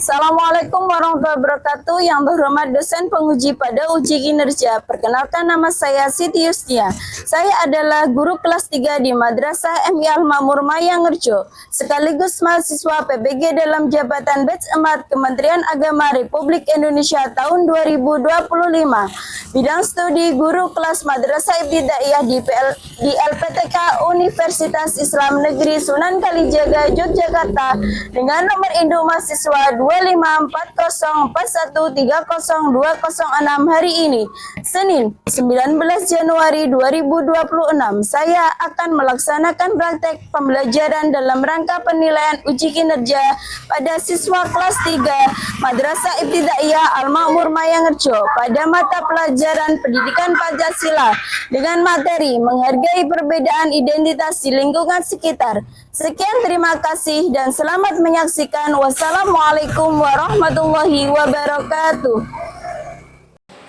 Assalamualaikum warahmatullahi wabarakatuh. Yang terhormat dosen penguji pada uji kinerja. Perkenalkan, nama saya Siti Yustia. Saya adalah guru kelas 3 di Madrasah MI Al-Makmur Mayangerjo, sekaligus mahasiswa PBG dalam jabatan Batch 4 Kementerian Agama Republik Indonesia tahun 2025. Bidang studi guru kelas Madrasah Ibtidaiyah di LPTK Universitas Islam Negeri Sunan Kalijaga, Yogyakarta dengan nomor induk mahasiswa 25404130206 hari ini, Senin 19 Januari 2026. Saya akan melaksanakan praktek pembelajaran dalam rangka penilaian uji kinerja pada siswa kelas 3 Madrasah Ibtidaiyah Al-Makmur Mayangerjo pada mata pelajaran Pendidikan Pancasila dengan materi menghargai perbedaan identitas di lingkungan sekitar. Sekian, terima kasih dan selamat menyaksikan. Wassalamualaikum warahmatullahi wabarakatuh.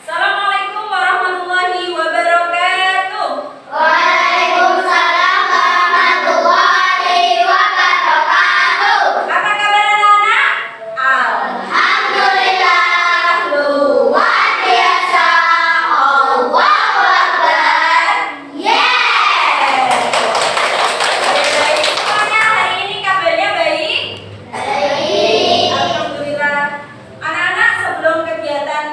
Assalamualaikum warahmatullahi wabarakatuh. Waalaikumsalam warahmatullahi wabarakatuh. Apa kabar anak-anak? Alhamdulillah, luar biasa. Allahu Akbar. Yeay. Baik semuanya, hari ini kabarnya baik? Baik. Alhamdulillah. Anak-anak, sebelum kegiatan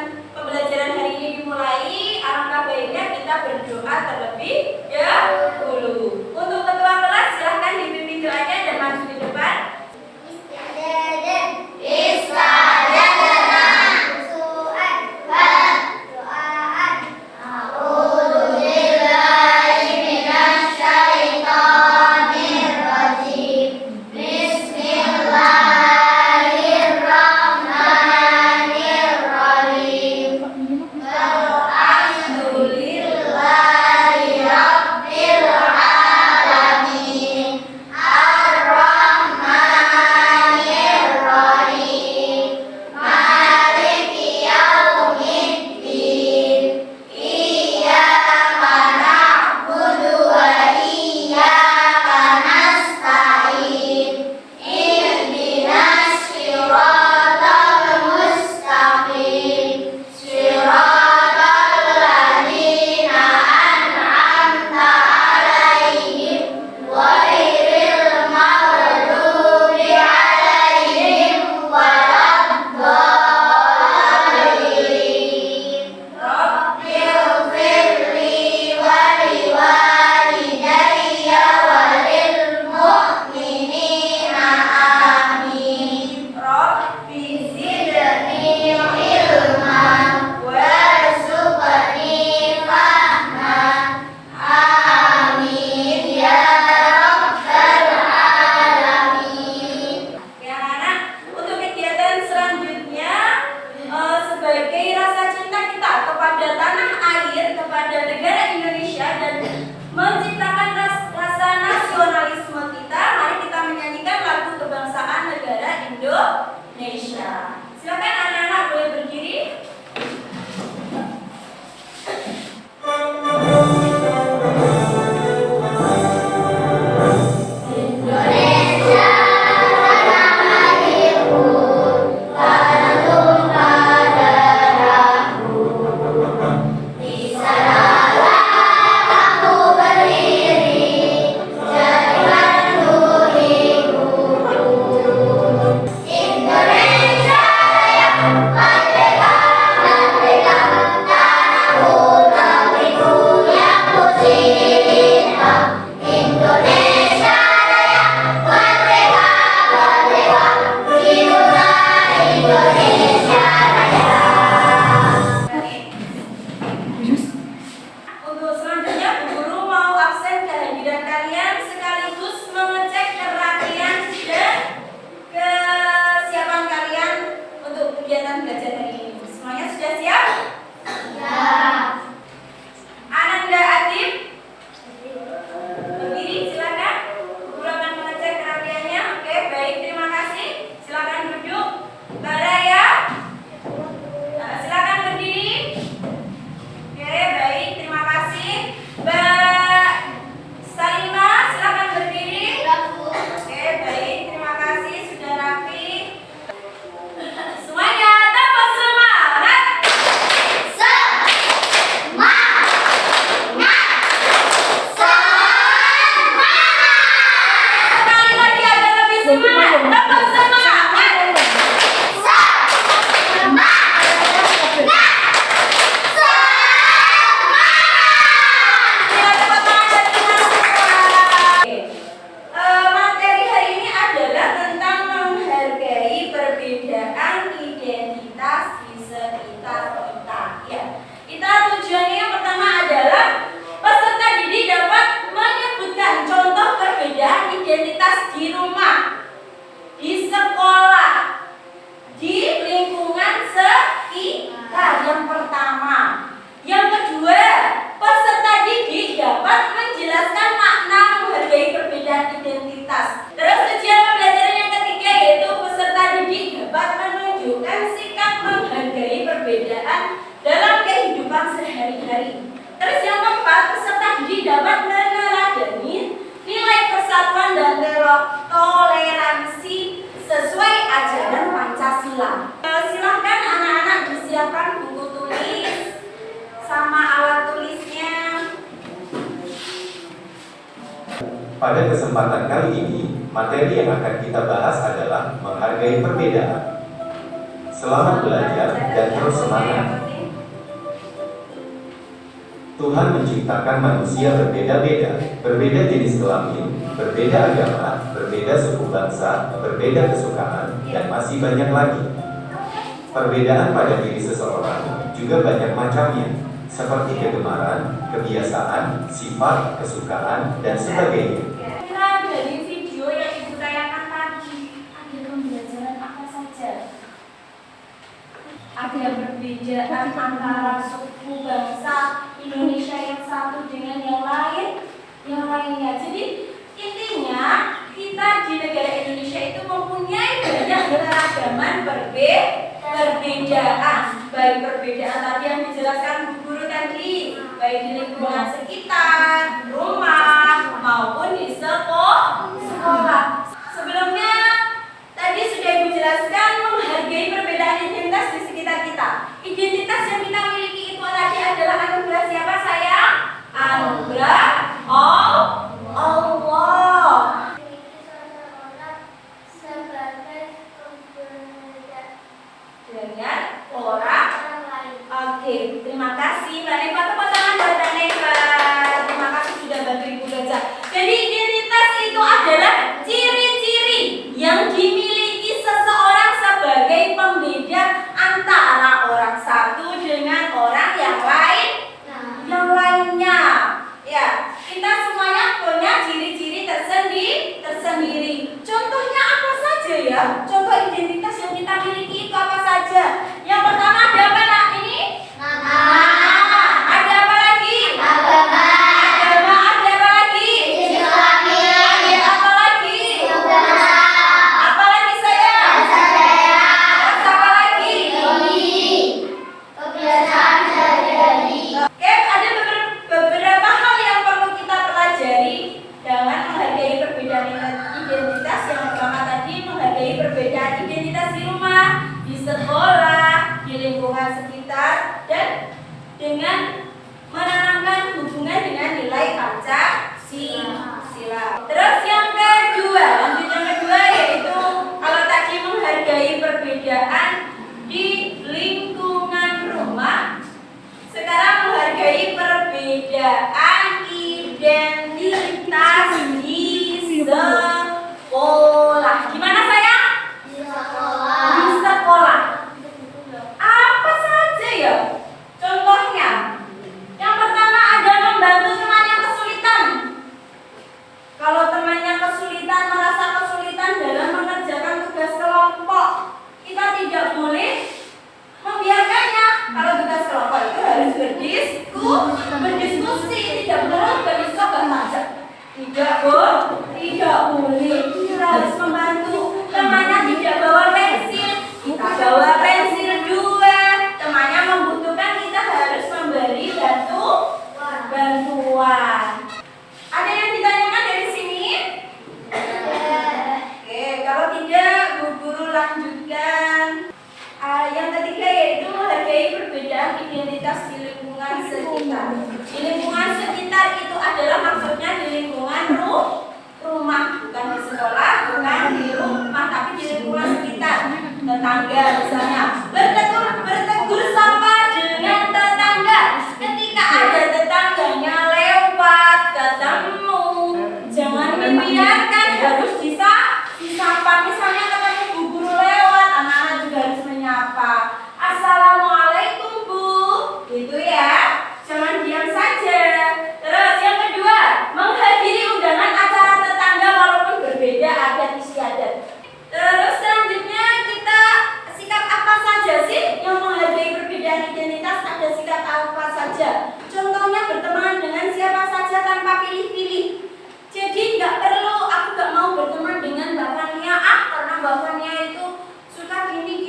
Tetap semangat. Ya, tepuk tangan dari kita semua. Materi hari ini adalah tentang menghargai perbedaan identitas di sekitar kita. Ya, kita tujuannya yang pertama adalah peserta didik dapat menyebutkan contoh perbedaan identitas di rumah, di sekolah, di lingkungan sekitar. Yang pertama. Yang kedua, peserta didik dapat menjelaskan makna menghargai perbedaan identitas. Terus tujuan pembelajaran yang ketiga yaitu peserta didik dapat menunjukkan sikap menghargai perbedaan dalam kehidupan sehari-hari. Terus yang keempat, peserta didik dapat meneladani nilai persatuan dan toleransi sesuai ajaran Pancasila. Silahkan anak-anak disiapkan buku tulis sama alat tulisnya. Pada kesempatan kali ini, materi yang akan kita bahas adalah menghargai perbedaan. Selamat belajar dan terus semangat. Tuhan menciptakan manusia berbeda-beda, berbeda jenis kelamin, berbeda agama, berbeda suku bangsa, berbeda kesukaan, dan masih banyak lagi. Perbedaan pada diri seseorang juga banyak macamnya, seperti kegemaran, kebiasaan, sifat, kesukaan, dan sebagainya. Kira dari video yang ibu tayangkan tadi, ada pembelajaran apa saja? Ada perbedaan antara suku bangsa Indonesia yang satu dengan yang lainnya. Jadi intinya kita di negara Indonesia itu mempunyai banyak keragaman perbedaan, baik perbedaan tadi yang dijelaskan Bu Guru tadi, baik di lingkungan sekitar, rumah maupun di sekolah. Sebelumnya tadi sudah Ibu jelaskan menghargai perbedaan identitas di sekitar kita. Identitas yang kita miliki itu tadi adalah anugerah siapa sayang? Anugerah Allah. Dengan orang. Oke, terima kasih Mbak Neva. Tepuk tangan buat Mbak Neva. Terima kasih sudah bantu Ibu belajar. Jadi identitas itu adalah ciri-ciri yang dimiliki seseorang sebagai pembeda antara orang satu dengan orang yang lainnya. Ya, kita semuanya punya ciri-ciri tersendiri. Contohnya apa saja ya? Contoh identitas yang kita miliki itu apa saja? Yang pertama ada apa nak ini? Ada apa lagi? Agama. Ada apa lagi? Ada apa lagi? Apa lagi saya? Terus apa lagi? Oke, ada beberapa hal yang perlu kita pelajari dengan menghargai perbedaan identitas. Yang pertama tadi menghargai perbedaan identitas di rumah, di sekolah, di lingkungan sekitar, dan dengan menanamkan hubungan dengan nilai Pancasila. Terus yang kedua, lanjut yang kedua yaitu kalau tadi menghargai perbedaan di lingkungan rumah, sekarang menghargai perbedaan identitas di sekolah. Gimana sayang? Di sekolah. Apa saja ya? Contohnya, yang pertama ada membantu teman yang kesulitan. Kalau temannya kesulitan, merasa kesulitan dalam mengerjakan tugas kelompok, kita tidak boleh membiarkannya. Kalau tugas kelompok itu harus berdiskusi, tidak boleh berdiskusi saja. Tidak boleh. Kita harus membantu. Temannya tidak bawa pensil, kita bawa pensil dua. Temannya membutuhkan, kita harus memberi bantuan. Ada yang ditanyakan dari sini? Oke, kalau tidak, Bu Guru lanjutkan. Yang ketiga yaitu menghargai perbedaan identitas di lingkungan sekitar. Di lingkungan sekitar itu adalah maksudnya di lingkungan rumah, bukan di sekolah, bukan di rumah, tapi di tetangga misalnya. Bertegur sapa dengan tetangga. Ketika ada tetangganya lewat ketemu, jangan membiarkan, harus disapa. Misalnya ketemu Bu Guru lewat, anak-anak juga harus menyapa. Assalamualaikum Bu, gitu ya. Jangan diam saja. Terus yang kedua, menghadiri undangan acara tetangga walaupun berbeda adat istiadat. Terus selanjutnya kita sikap apa saja sih yang menghargai perbedaan identitas? Ada sikap apa saja? Contohnya berteman dengan siapa saja tanpa pilih-pilih. Jadi nggak perlu, aku nggak mau berteman dengan Mbak Fania karena Mbak Fania itu suka gini.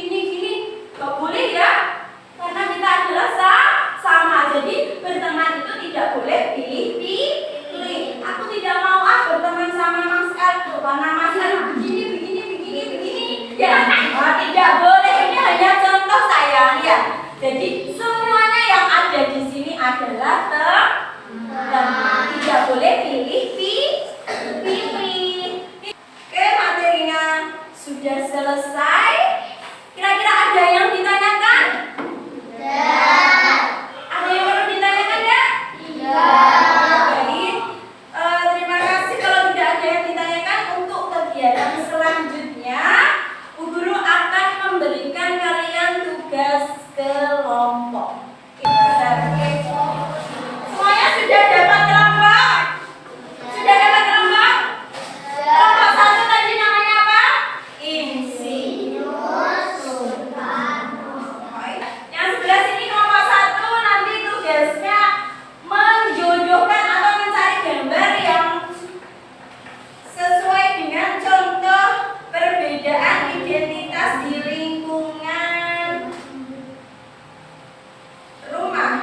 Nggak boleh ya, karena kita adalah sama. Jadi berteman itu tidak boleh pilih-pilih. Aku tidak mau berteman sama Mas El karena Mas El begini. Ya, tidak boleh. Ini hanya contoh sayang ya. Jadi semuanya yang ada di sini adalah dan tidak boleh pilih-pilih. Oke, materinya sudah selesai. Kira-kira ada yang ditanyakan? Ada yang perlu ditanyakan ya? Baik. Terima kasih. Kalau tidak ada yang ditanyakan, untuk kegiatan selanjutnya Bu Guru akan memberikan kalian tugas kelompok. Semuanya sudah dapat kelompok? Sudah dapat kelompok? Kelompok satu tadi namanya apa? Yang sebelah sini kelompok satu, nanti tugasnya menjodohkan atau mencari gambar yang sesuai dengan contoh perbedaan identitas di lingkungan rumah.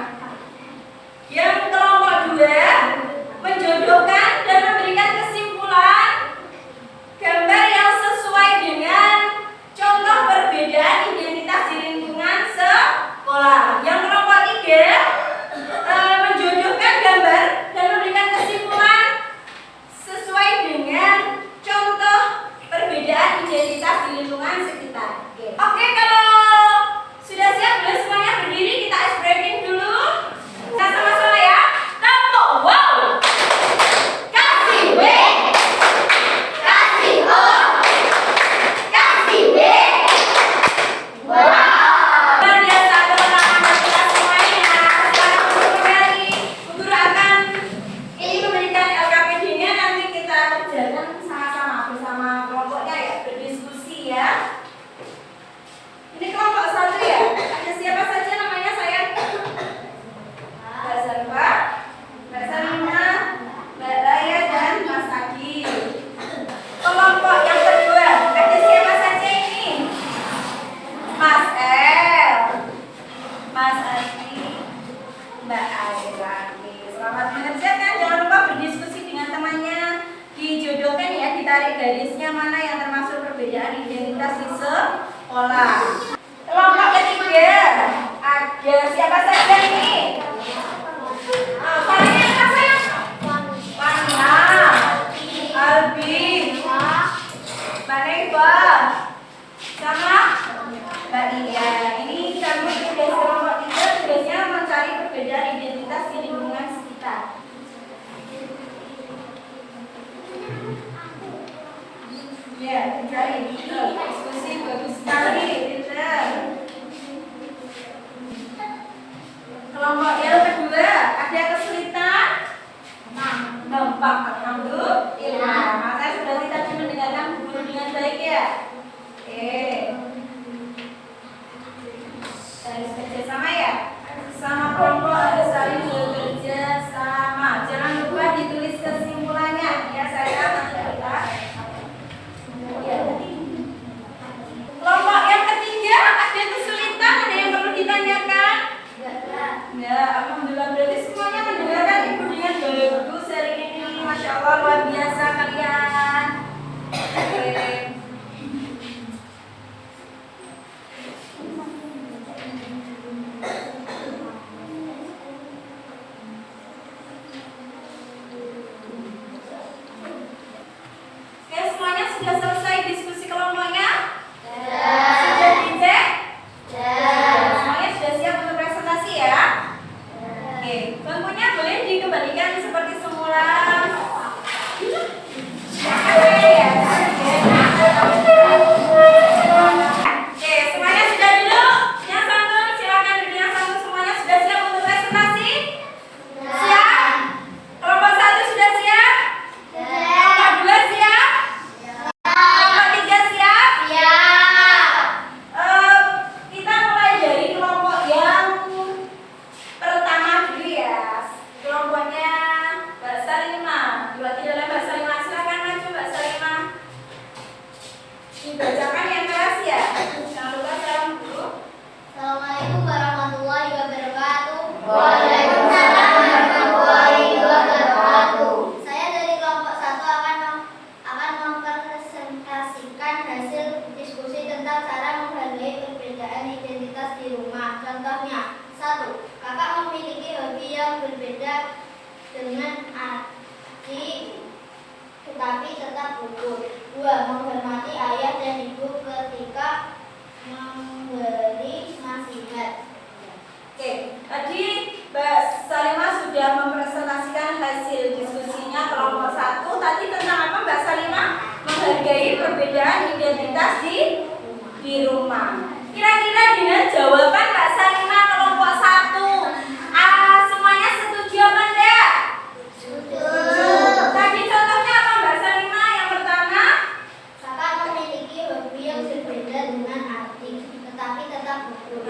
Yang kelompok dua menjodohkan dan memberikan kesimpulan gambar yang sesuai dengan contoh perbedaan identitas di lingkungan sekolah. Yang kelompok tiga menjodohkan gambar dan memberikan kesimpulan sesuai dengan contoh perbedaan identitas di lingkungan sekitar. Oke, kalau sudah siap, boleh semuanya berdiri, kita ice breaking dulu. Kita sama-sama ya. Tempo, wow. Kasih W. Kasih O. Kasih B. Luar biasa, tepuk tangan buat kita semuanya. Sekarang untuk kembali, Bu Guru akan ini memberikan LKPD-nya, nanti kita kerjakan sama-sama bersama kelompoknya ya, berdiskusi ya. Ini kelompok satu ya. Ada siapa saja namanya sayang? Mbak Zarfa, Mbak Salina, Mbak Raya dan Mas Agi. Kelompok yang kedua, ada siapa saja ini? Mas El, Mas Agi, Mbak Airani. Selamat mengerjakan. Jangan lupa berdiskusi dengan temannya. Dijodohkan ya, ditarik garisnya mana yang termasuk perbedaan identitas di sekolah. Kelompok ketiga, ada siapa saja ini? Fania apa sayang? Fania, Albi, Mbak Neva, sama Mbak Iya. Ini kamu tugas kelompok tiga, tugasnya mencari perbedaan identitas di lingkungan sekitar. Ya, mencari. Diskusi bagus sekali, pinter. Kelompok yang kedua, ada kesulitan? Gampang, alhamdulillah. Maka berarti tadi mendengarkan Bu Guru dengan baik ya. Oke. Harus kerja sama ya. Sama kelompok harus saling bekerja sama. Jangan lupa ditulis kesimpulannya. Ya saya nanti kita. Ya. Kelompok yang ketiga, ada kesulitan, ada yang perlu ditanyakan? Ya, alhamdulillah, berarti semuanya mendengarkan Ibu dengan bagus hari ini. Masya Allah, luar biasa kalian. Oke. Dibacakan yang keras ya. Jangan lupa salam dulu. Assalamualaikum warahmatullahi wabarakatuh. Waalaikumsalam warahmatullahi wabarakatuh. Saya dari kelompok 1 akan mempresentasikan hasil diskusi tentang cara menghargai perbedaan identitas di rumah. Contohnya, 1. Kakak memiliki hobi yang berbeda dengan adik tetapi tetap gugur. 2. Menghormati ayah dan ibu ketika memberi nasihat. Oke, tadi Mbak Salimah sudah mempresentasikan hasil diskusinya kelompok 1. Tadi tentang apa Mbak Salimah? Menghargai perbedaan identitas di rumah. Kira-kira dengan jawaban Mbak Salimah kelompok 1, semuanya setuju apa enggak? Tadi contohnya apa Mbak Salimah? Yang pertama, Kakak memiliki hobi yang berbeda dengan adik tetapi tetap gugur.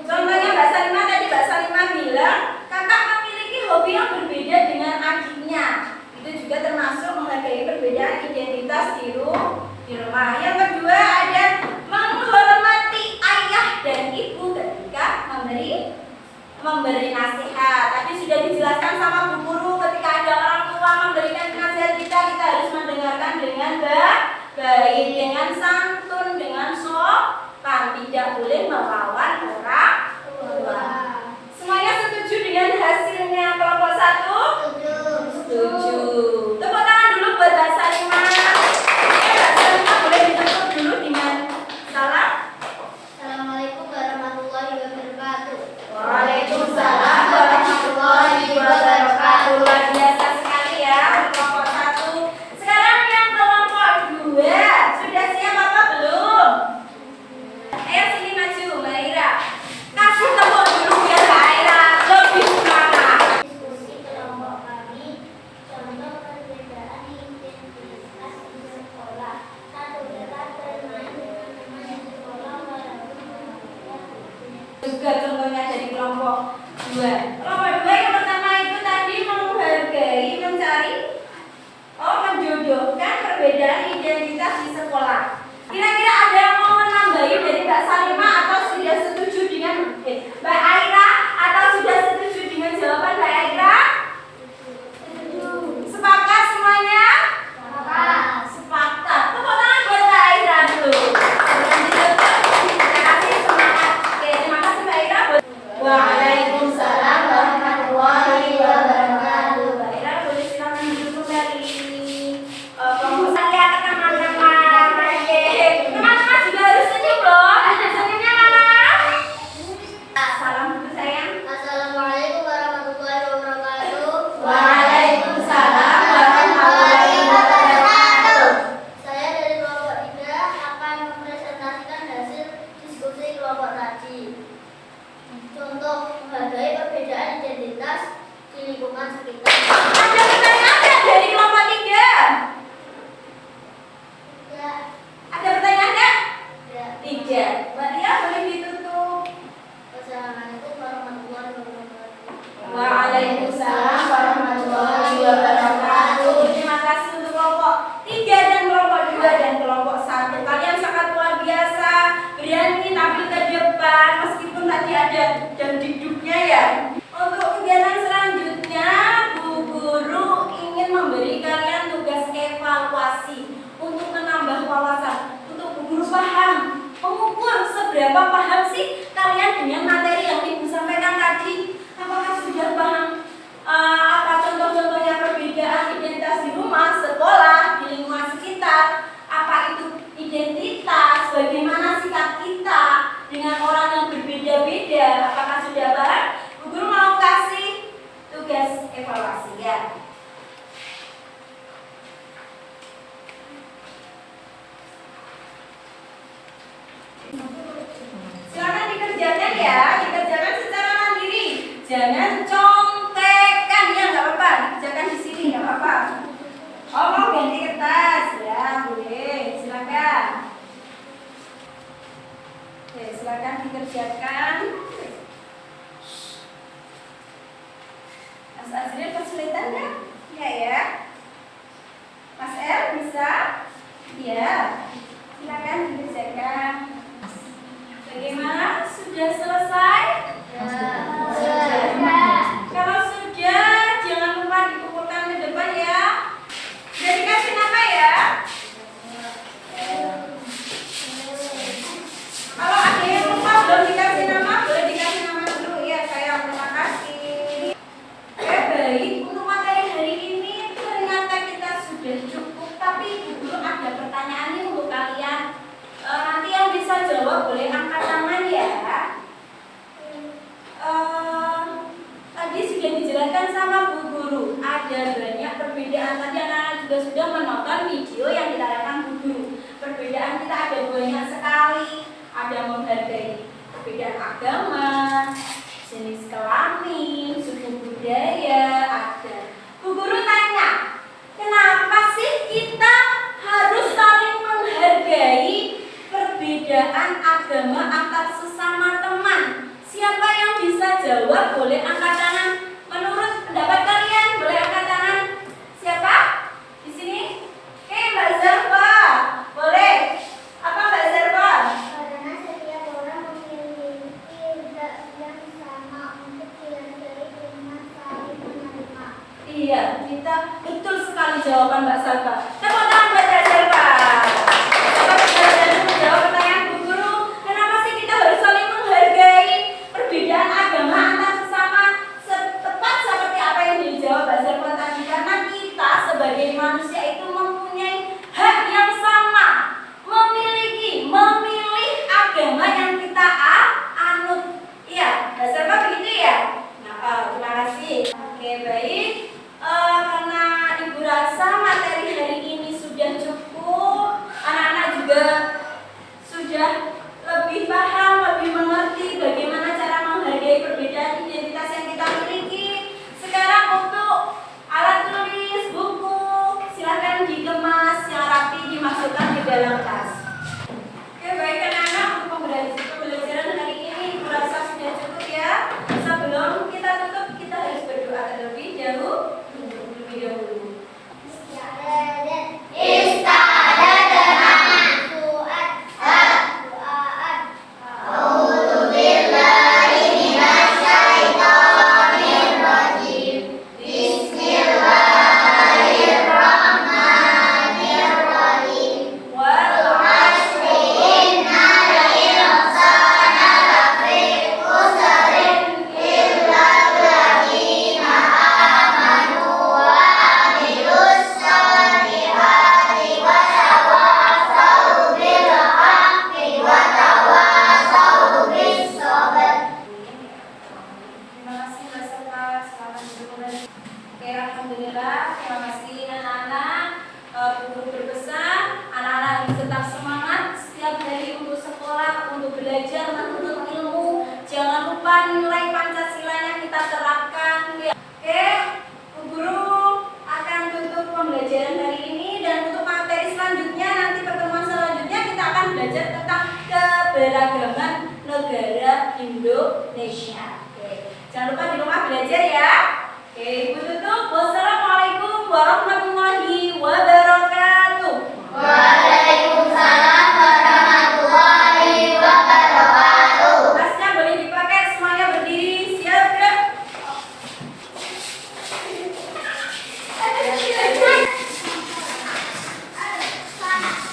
contohnya Mbak Salimah tadi Mbak Salimah bilang kakak memiliki hobi yang berbeda dengan adiknya. Itu juga termasuk menghargai perbedaan identitas di rumah. Yang kedua ada menghormati ayah dan ibu ketika memberi nasihat. Tadi sudah dijelaskan sama Bu Guru, ketika ada orang tua memberikan nasihat kita harus mendengarkan dengan baik, dengan santun, dengan sopan, tidak boleh melawan orang tua. Semuanya setuju dengan hasilnya kelompok 1? Setuju. Tepuk tangan dulu buat Mbak Salimah. Mbak Salimah boleh ditepuk dulu dengan salam. Assalamualaikum warahmatullahi wabarakatuh. Waalaikumsalam warahmatullahi wabarakatuh. Luar biasa sekali ya kelompok 1. Sekarang yang kelompok 2 sudah siap apa belum? Ayo sini maju Mbak Ira. Kasih tepuk dulu biar Mbak Ira lebih semangat. Diskusi kelompok kami, contoh perbedaan identitas di sekolah. 1. Tetap bermain dengan teman di sekolah walaupun berbeda. Juga contohnya dari kelompok 2. Kelompok 2 yang pertama itu tadi menghargai, menjodohkan perbedaan identitas di sekolah. Kira-kira ada yang mau menambahi dari Mbak Salimah atau sudah setuju dengan Mbak Aira atau sudah setuju dengan jawaban Mbak Aira? Sepakat semuanya? Sepakat. Tepuk tangan buat Mbak Aira dulu. Terima kasih semangat. Oke, terima kasih Mbak Aira. Waalaikumsalam warahmatullahi wabarakatuh. Mbak Aira boleh silakan duduk kembali. Pembukaan ya ke teman-teman. Oke, teman-teman juga harus senyum loh. Senyumnya mana? Salam dulu sayang. Assalamualaikum warahmatullahi wabarakatuh. Waalaikumsalam warahmatullahi wabarakatuh. Saya dari kelompok 3 akan mempresentasikan hasil diskusi kelompok tadi. Contoh menghargai perbedaan identitas di lingkungan sekitar. Ada pertanyaan nggak dari kelompok 3? Ya, Ada pertanyaan nggak? ya. 3. Mbak Ria boleh ditutup. Wassalamualaikum warahmatullahi wabarakatuh. Waalaikumsalam warahmatullahi wabarakatuh. Terima kasih untuk kelompok 3 dan kelompok 2 dan kelompok 1. Kalian sangat luar biasa, berani tampil ke depan meskipun tadi ada jam duduknya ya. Untuk kegiatan selanjutnya, Bu Guru ingin memberi kalian tugas evaluasi untuk menambah wawasan, untuk Bu Guru paham, mengukur seberapa paham sih kalian dengan materi yang Ibu sampaikan tadi. Apakah sudah paham apa contoh-contohnya perbedaan identitas di rumah, sekolah, di lingkungan sekitar? Apa itu identitas? Bagaimana sikap kita dengan orang yang berbeda-beda? Apakah sudah paham? Bu Guru mau kasih tugas evaluasi ya. Silakan dikerjakan ya, dikerjakan secara mandiri. Jangan contekan ya, nggak apa-apa. Dikerjakan di sini nggak apa-apa. Oh mau ganti kertas ya, boleh. Silakan. Oke, silakan dikerjakan. Mas Azril kesulitan nggak? Ya ya. Mas El bisa? Iya. sudah selesai? Kalau sudah, jangan lupa dikumpulkan ke depan ya. Sudah dikasih nama ya? Kalau ada yang lupa belum dikasih nama, boleh dikasih nama dulu ya. Saya terima kasih. Oke, baik. Untuk materi hari ini ternyata kita sudah cukup. Tapi dulu ada pertanyaan nih untuk kalian. Nanti yang bisa jawab boleh angkat tangan ya. Tadi sudah dijelaskan sama Bu Guru. Ada banyak perbedaan. Tadi anak-anak juga sudah menonton video yang ditayangkan Bu Guru. Perbedaan kita ada banyak sekali. Ada menghargai perbedaan agama, jenis kelamin, suku budaya, ada. Bu Guru tanya, kenapa sih kita harus saling menghargai perbedaan agama antar sesama teman? Siapa yang bisa jawab? Boleh angkat tangan. Menurut pendapat kalian, boleh angkat tangan. Siapa? Di sini? Oke, Mbak Zarfa. Boleh. Apa Mbak Zarfa? Karena setiap orang memiliki zat yang sama untuk dihargai dengan saling menerima. Iya, kita betul sekali jawaban Mbak Zarfa. Tepuk tangan buat Mbak Zarfa. Coba kita jawab pertanyaan Bu Guru. Kenapa sih kita harus saling menghargai perbedaan agama antar sesama? Tepat seperti apa yang dijawab Mbak Zarfa tadi. Karena kita sebagai manusia itu mempunyai hak yang sama, memilih agama yang kita anut. Iya, Mbak Zarfa begitu ya? Nah, terima kasih. Oke, baik. Karena Ibu rasa materi hari ini sudah cukup, anak-anak juga sudah lebih paham, lebih mengerti bagaimana cara menghargai perbedaan identitas yang kita miliki. Sekarang untuk alat tulis, buku, silakan dikemas yang rapi, dimasukkan di dalam tas. Oke, baik anak-anak, untuk pembelajaran hari ini Ibu rasa sudah cukup ya. Sebelum kita tutup, kita harus berdoa terlebih dahulu. Alhamdulillah, terima kasih anak-anak. Guru berpesan, anak-anak harus tetap semangat setiap hari untuk sekolah, untuk belajar, menuntut ilmu. Jangan lupa nilai Pancasilanya kita terapkan. Oke, Bu Guru akan tutup pembelajaran hari ini, dan untuk materi selanjutnya, nanti pertemuan selanjutnya kita akan belajar tentang keberagaman negara Indonesia. Oke, jangan lupa di rumah belajar ya. Oke, Ibu tutup. Wassalamualaikum warahmatullahi wabarakatuh.